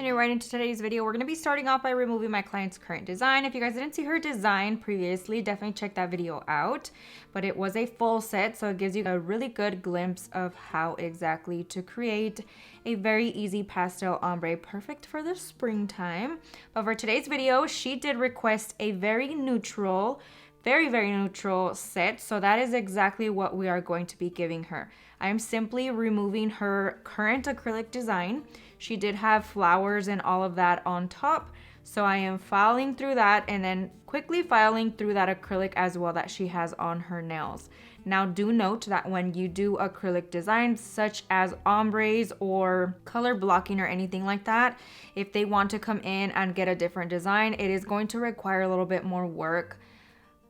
Getting right into today's video, we're going to be starting off by removing my client's current design. If you guys didn't see her design previously, definitely check that video out. But it was a full set, so it gives you a really good glimpse of how exactly to create a very easy pastel ombre, perfect for the springtime. But for today's video, she did request a very neutral, very neutral set, so that is exactly what we are going to be giving her. I am simply removing her current acrylic design. She did have flowers and all of that on top, so I am filing through that and then quickly filing through that acrylic as well that she has on her nails. Now do note that when you do acrylic designs such as ombres or color blocking or anything like that, if they want to come in and get a different design, it is going to require a little bit more work.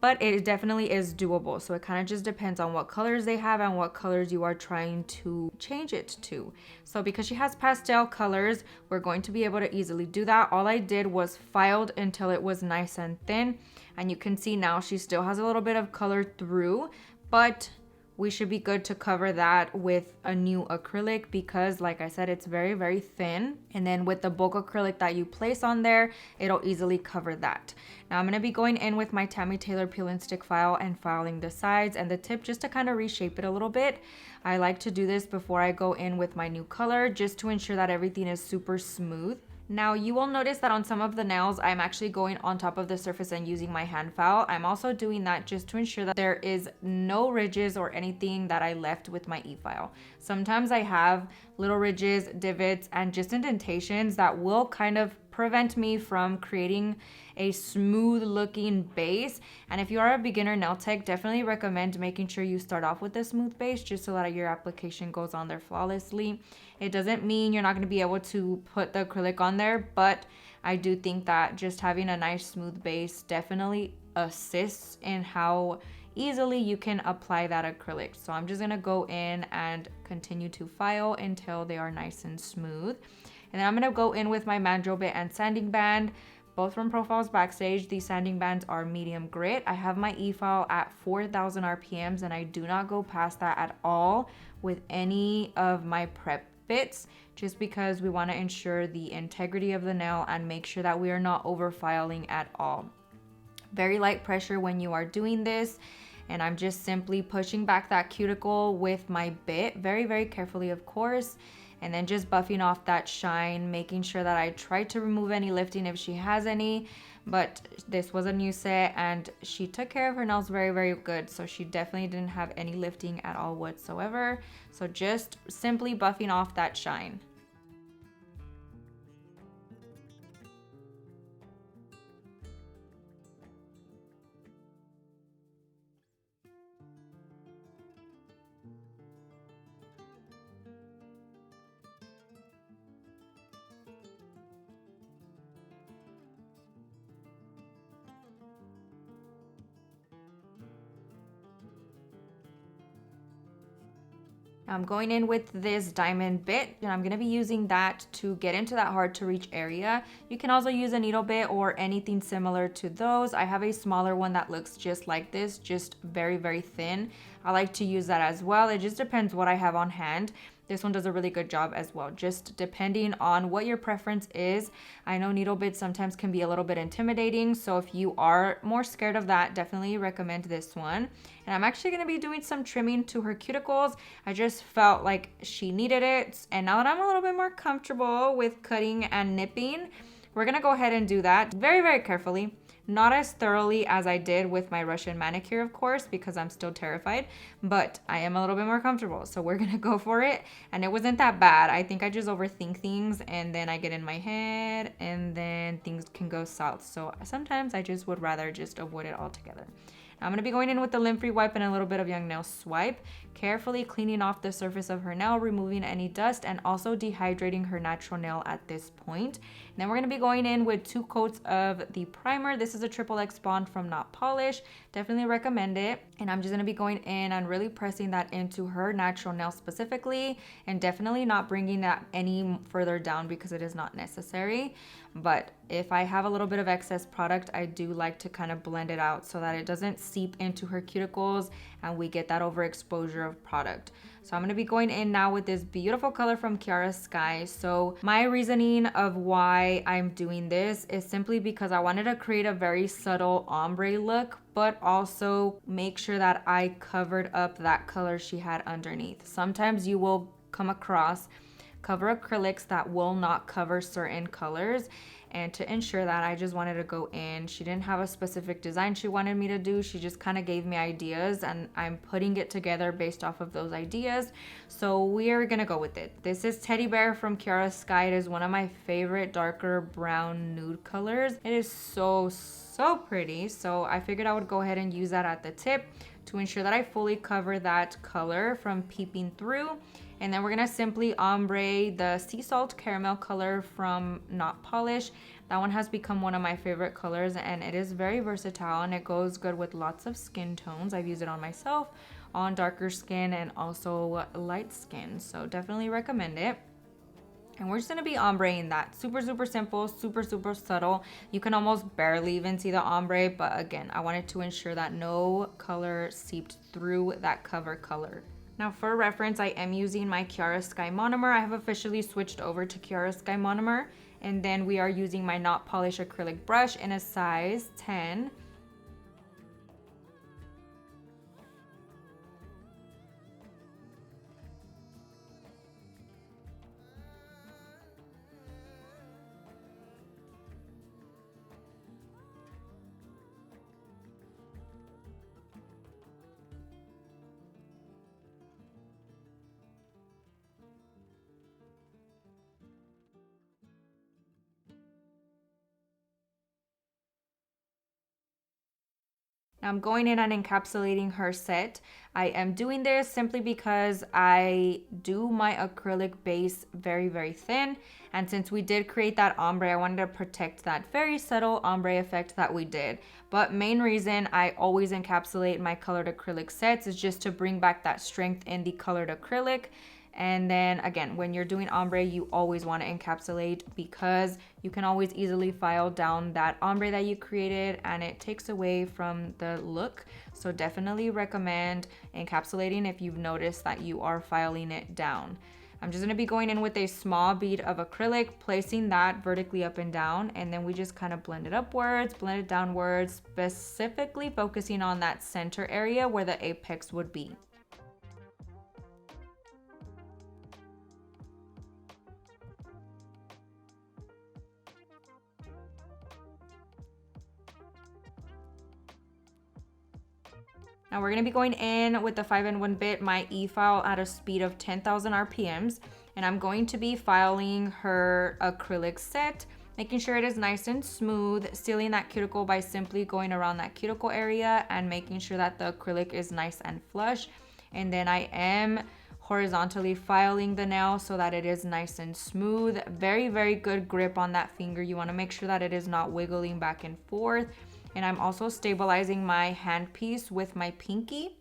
But it definitely is doable. So it kind of just depends on what colors they have and what colors you are trying to change it to. So because she has pastel colors, we're going to be able to easily do that. All I did was filed until it was nice and thin. And you can see now she still has a little bit of color through, but we should be good to cover that with a new acrylic because, like I said, it's very thin. And then with the bulk acrylic that you place on there, it'll easily cover that. Now I'm going to be going in with my Tammy Taylor peel and stick file and filing the sides and the tip just to kind of reshape it a little bit. I like to do this before I go in with my new color just to ensure that everything is super smooth. Now you will notice that on some of the nails, I'm actually going on top of the surface and using my hand file. I'm also doing that just to ensure that there is no ridges or anything that I left with my e-file. Sometimes I have little ridges, divots, and just indentations that will kind of prevent me from creating a smooth looking base. And if you are a beginner nail tech, definitely recommend making sure you start off with a smooth base just so that your application goes on there flawlessly. It doesn't mean you're not going to be able to put the acrylic on there, but I do think that just having a nice smooth base definitely assists in how easily you can apply that acrylic. So I'm just going to go in and continue to file until they are nice and smooth. And then I'm going to go in with my Mandrel bit and sanding band, both from Profiles Backstage. These sanding bands are medium grit. I have my e-file at 4,000 RPMs and I do not go past that at all with any of my prep bits, just because we want to ensure the integrity of the nail and make sure that we are not over filing at all. Very light pressure when you are doing this. And I'm just simply pushing back that cuticle with my bit, very carefully, of course. And then just buffing off that shine, making sure that I try to remove any lifting if she has any. But this was a new set and she took care of her nails very good. So she definitely didn't have any lifting at all whatsoever. So just simply buffing off that shine. I'm going in with this diamond bit and I'm going to be using that to get into that hard to reach area. You can also use a needle bit or anything similar to those. I have a smaller one that looks just like this, just very thin. I like to use that as well. It just depends what I have on hand. This one does a really good job as well, just depending on what your preference is. I know needle bits sometimes can be a little bit intimidating, so if you are more scared of that, definitely recommend this one. And I'm actually going to be doing some trimming to her cuticles. I just felt like she needed it, and now that I'm a little bit more comfortable with cutting and nipping, we're going to go ahead and do that very carefully. Not as thoroughly as I did with my Russian manicure, of course, because I'm still terrified, but I am a little bit more comfortable. So we're gonna go for it. And it wasn't that bad. I think I just overthink things and then I get in my head and then things can go south. So sometimes I just would rather just avoid it altogether. Now I'm gonna be going in with the lint-free wipe and a little bit of Young Nail Swipe, carefully cleaning off the surface of her nail, removing any dust, and also dehydrating her natural nail at this point. And then we're going to be going in with 2 coats of the primer. This is a XXX Bond from Not Polish. Definitely recommend it. And I'm just going to be going in and really pressing that into her natural nail specifically, and definitely not bringing that any further down because it is not necessary. But if I have a little bit of excess product, I do like to kind of blend it out so that it doesn't seep into her cuticles and we get that overexposure of product. So I'm going to be going in now with this beautiful color from Kiara Sky. So my reasoning of why I'm doing this is simply because I wanted to create a very subtle ombre look, but also make sure that I covered up that color she had underneath. Sometimes you will come across cover acrylics that will not cover certain colors, and to ensure that, I just wanted to go in. She didn't have a specific design she wanted me to do. She just kind of gave me ideas, and I'm putting it together based off of those ideas. So we're gonna go with it. This is Teddy Bear from Kiara Sky. It is one of my favorite darker brown nude colors. It is so pretty. So I figured I would go ahead and use that at the tip to ensure that I fully cover that color from peeping through. And then we're gonna simply ombre the sea salt caramel color from Not Polish. That one has become one of my favorite colors, and it is very versatile, and it goes good with lots of skin tones. I've used it on myself, on darker skin, and also light skin. So definitely recommend it. And we're just gonna be ombreing that. Super simple, super subtle. You can almost barely even see the ombre, but again, I wanted to ensure that no color seeped through that cover color. Now for reference, I am using my Kiara Sky Monomer. I have officially switched over to Kiara Sky Monomer. And then we are using my Not Polish acrylic brush in a size 10. Now I'm going in and encapsulating her set. I am doing this simply because I do my acrylic base very thin. And since we did create that ombre, I wanted to protect that very subtle ombre effect that we did. But main reason I always encapsulate my colored acrylic sets is just to bring back that strength in the colored acrylic. And then again, when you're doing ombre, you always want to encapsulate because you can always easily file down that ombre that you created and it takes away from the look. So definitely recommend encapsulating if you've noticed that you are filing it down. I'm just going to be going in with a small bead of acrylic, placing that vertically up and down, and then we just kind of blend it upwards, blend it downwards, specifically focusing on that center area where the apex would be. Now we're going to be going in with the 5-in-1 bit, my Efile at a speed of 10,000 RPMs, and I'm going to be filing her acrylic set, making sure it is nice and smooth, sealing that cuticle by simply going around that cuticle area and making sure that the acrylic is nice and flush. And then I am horizontally filing the nail so that it is nice and smooth. Very good grip on that finger. You want to make sure that it is not wiggling back and forth. And I'm also stabilizing my handpiece with my pinky.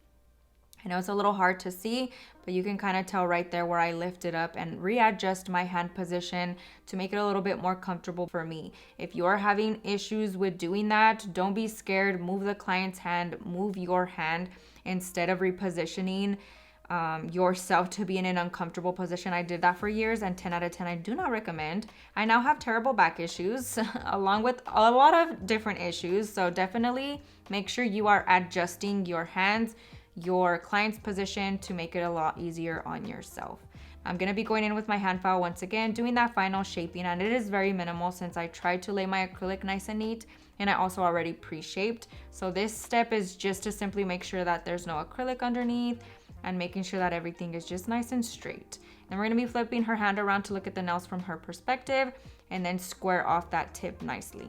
I know it's a little hard to see, but you can kind of tell right there where I lift it up and readjust my hand position to make it a little bit more comfortable for me. If you are having issues with doing that, don't be scared. Move the client's hand, move your hand instead of repositioning yourself to be in an uncomfortable position. I did that for years, and 10 out of 10 I do not recommend. I now have terrible back issues along with a lot of different issues, so definitely make sure you are adjusting your hands, your client's position, to make it a lot easier on yourself. I'm going to be going in with my hand file once again, doing that final shaping, and it is very minimal since I tried to lay my acrylic nice and neat, and I also already pre-shaped. So this step is just to simply make sure that there's no acrylic underneath and making sure that everything is just nice and straight. And we're going to be flipping her hand around to look at the nails from her perspective and then square off that tip nicely.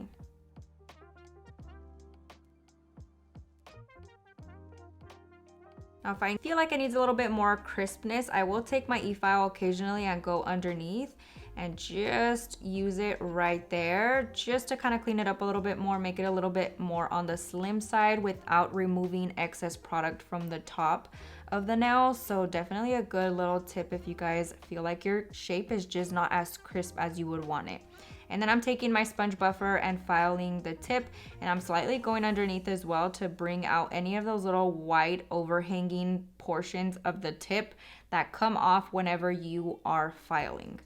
Now if I feel like it needs a little bit more crispness, I will take my E-file occasionally and go underneath and just use it right there just to kind of clean it up a little bit more, make it a little bit more on the slim side without removing excess product from the top of the nail. So definitely a good little tip if you guys feel like your shape is just not as crisp as you would want it. And then I'm taking my sponge buffer and filing the tip, and I'm slightly going underneath as well to bring out any of those little white overhanging portions of the tip that come off whenever you are filing.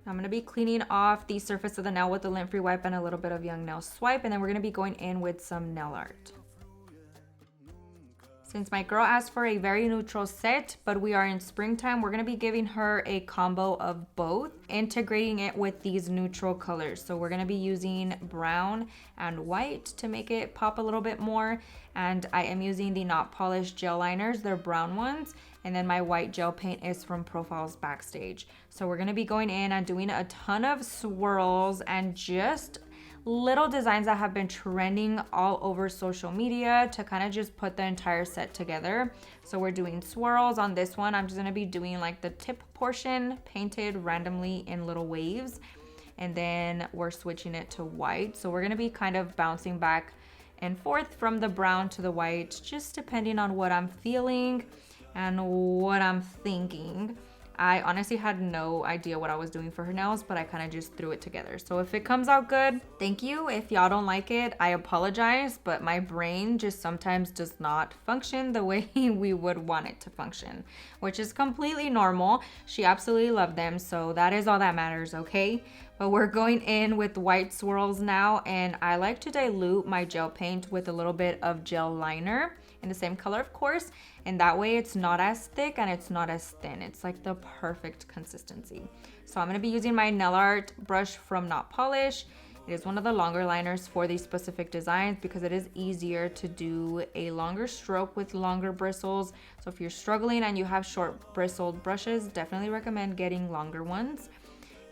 I'm going to be cleaning off the surface of the nail with the lint-free wipe and a little bit of Young Nail Swipe, and then we're going to be going in with some nail art. Since my girl asked for a very neutral set, but we are in springtime, we're going to be giving her a combo of both, integrating it with these neutral colors. So we're going to be using brown and white to make it pop a little bit more, and I am using the Not Polished gel liners, they're brown ones, and then my white gel paint is from Profiles Backstage. So we're going to be going in and doing a ton of swirls and just little designs that have been trending all over social media to kind of just put the entire set together. So we're doing swirls on this one. I'm just going to be doing like the tip portion painted randomly in little waves, and then we're switching it to white. So we're going to be kind of bouncing back and forth from the brown to the white, just depending on what I'm feeling and what I'm thinking. I honestly had no idea what I was doing for her nails, but I kind of just threw it together. So if it comes out good, thank you. If y'all don't like it, I apologize, but my brain just sometimes does not function the way we would want it to function, which is completely normal. She absolutely loved them, so that is all that matters, okay? But we're going in with white swirls now, and I like to dilute my gel paint with a little bit of gel liner in the same color, of course, and that way it's not as thick and it's not as thin. It's like the perfect consistency. So I'm going to be using my nail art brush from Not Polish. It is one of the longer liners for these specific designs because it is easier to do a longer stroke with longer bristles. So if you're struggling and you have short bristled brushes, definitely recommend getting longer ones.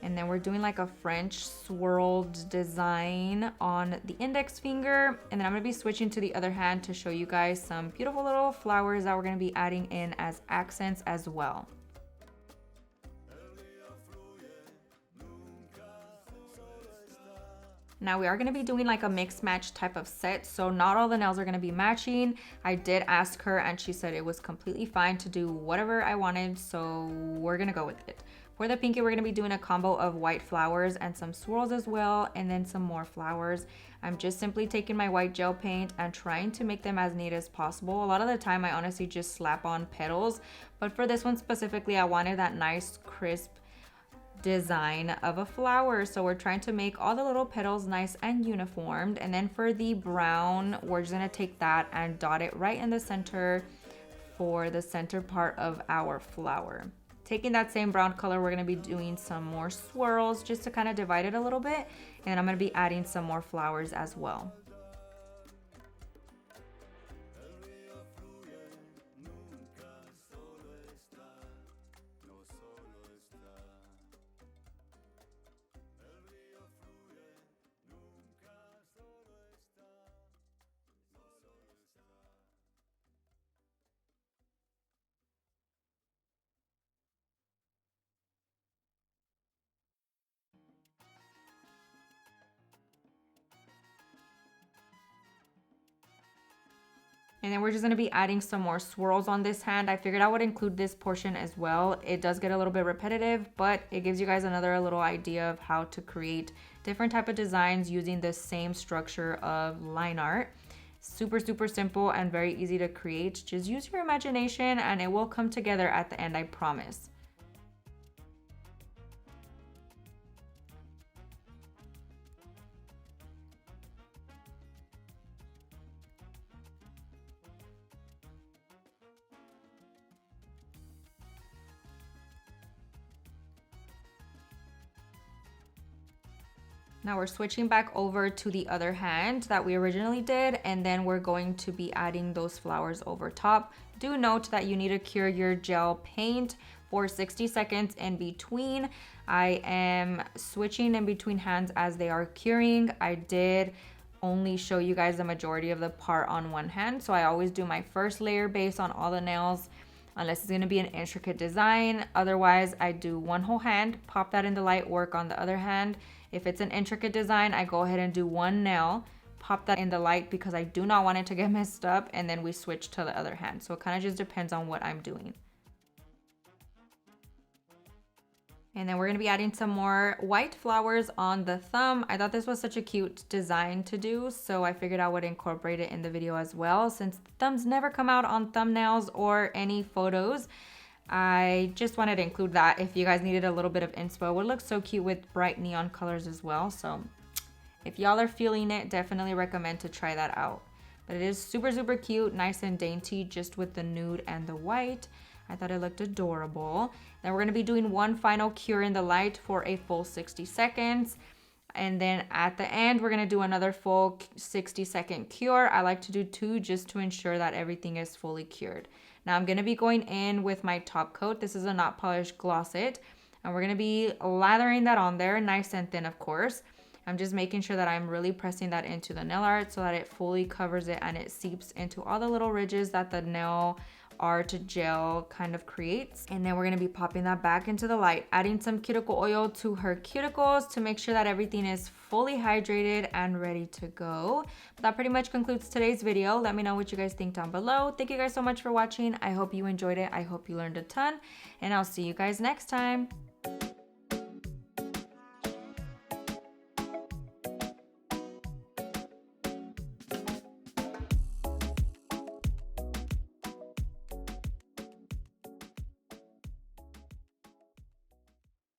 And then we're doing like a French swirled design on the index finger. And then I'm gonna be switching to the other hand to show you guys some beautiful little flowers that we're gonna be adding in as accents as well. Now we are going to be doing like a mix match type of set, so not all the nails are going to be matching. I did ask her and she said it was completely fine to do whatever I wanted, so we're going to go with it. For the pinky, we're going to be doing a combo of white flowers and some swirls as well, and then some more flowers. I'm just simply taking my white gel paint and trying to make them as neat as possible. A lot of the time I honestly just slap on petals, but for this one specifically, I wanted that nice crisp design of a flower, so we're trying to make all the little petals nice and uniformed. And then for the brown, we're just gonna take that and dot it right in the center for the center part of our flower. Taking that same brown color, we're gonna be doing some more swirls just to kind of divide it a little bit, and I'm gonna be adding some more flowers as well. And then we're just gonna be adding some more swirls on this hand. I figured I would include this portion as well. It does get a little bit repetitive, but it gives you guys another little idea of how to create different type of designs using the same structure of line art. Super, super simple and very easy to create. Just use your imagination and it will come together at the end, I promise. Now we're switching back over to the other hand that we originally did, and then we're going to be adding those flowers over top. Do note that you need to cure your gel paint for 60 seconds in between. I am switching in between hands as they are curing. I did only show you guys the majority of the part on one hand, so I always do my first layer base on all the nails unless it's going to be an intricate design. Otherwise, I do one whole hand, pop that in the light, work on the other hand. If it's an intricate design, I go ahead and do one nail, pop that in the light because I do not want it to get messed up, and then we switch to the other hand. So it kind of just depends on what I'm doing. And then we're gonna be adding some more white flowers on the thumb. I thought this was such a cute design to do, so I figured I would incorporate it in the video as well. Since the thumbs never come out on thumbnails or any photos, I just wanted to include that if you guys needed a little bit of inspo. It would look so cute with bright neon colors as well. So if y'all are feeling it, definitely recommend to try that out. But it is super, super cute, nice and dainty, just with the nude and the white. I thought it looked adorable. Then we're gonna be doing one final cure in the light for a full 60 seconds. And then at the end, we're gonna do another full 60-second cure. I like to do 2 just to ensure that everything is fully cured. Now I'm gonna be going in with my top coat. This is a Not Polished Gloss It. And we're gonna be lathering that on there, nice and thin, of course. I'm just making sure that I'm really pressing that into the nail art so that it fully covers it and it seeps into all the little ridges that the nail art gel kind of creates. And then we're gonna be popping that back into the light, adding some cuticle oil to her cuticles to make sure that everything is fully hydrated and ready to go. But that pretty much concludes today's video. Let me know what you guys think down below. Thank you guys so much for watching. I hope you enjoyed it. I hope you learned a ton, and I'll see you guys next time.